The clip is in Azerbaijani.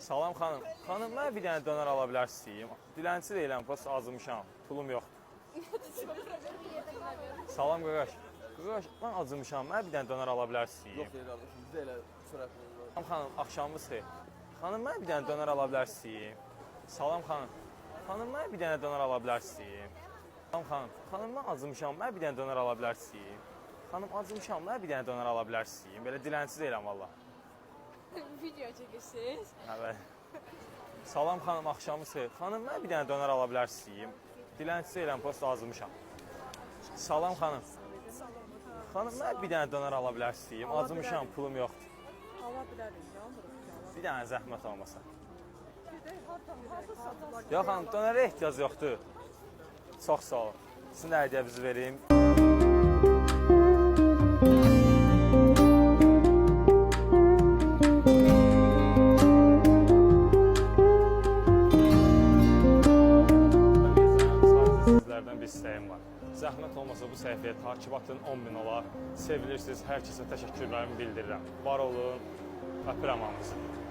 Salam xanım. Xanım, mən bir dənə dönər ala bilərsiniz? Dilənçi deyiləm, prosta acımışam. Pulum yox. Salam qaqaş. Qaqaş, mən acımışam. Mən bir dənə dönər ala bilərsiniz? Yox, qardaşım, bizdə elə çörəklər var. Salam xanım, axşamınız xeyir. Xanım, mən bir dənə dönər ala bilərsiniz? Salam xanım. Xanım, mən bir dənə dönər ala bilərsiniz? Salam xanım. Xanım, mən acımışam. Mən bir dənə dönər ala bilərsiniz? Xanım, acımışam. Mən bir dənə dönər ala bilərsiniz? Belə dilənçi deyiləm valla. Video çəkəsiniz. Bəli. Salam xanım, axşamınız xeyir. Xanım, mən bir dənə dönər ala bilərsiniz? Dilənçi deyiləm, prosta acımışam. Salam xanım. Xanım, mən bir dənə dönər ala bilərsiniz? Acımışam, pulum yoxdur. Ala bilərik, yanmırıq. Bir dənə zəhmət olmasa. Yox xanım, dönərə ehtiyac yoxdur. Çox sağ olun. Sizin də hədiyyənizi vereyim. Sizlərdən bir istəyim var. Zəhmət olmasa bu səhifəyə takibatın 10.000 olar. Sevilirsiniz, hər kəsə təşəkkürlərimi bildirirəm. Var olun, öpürəm hamınızı.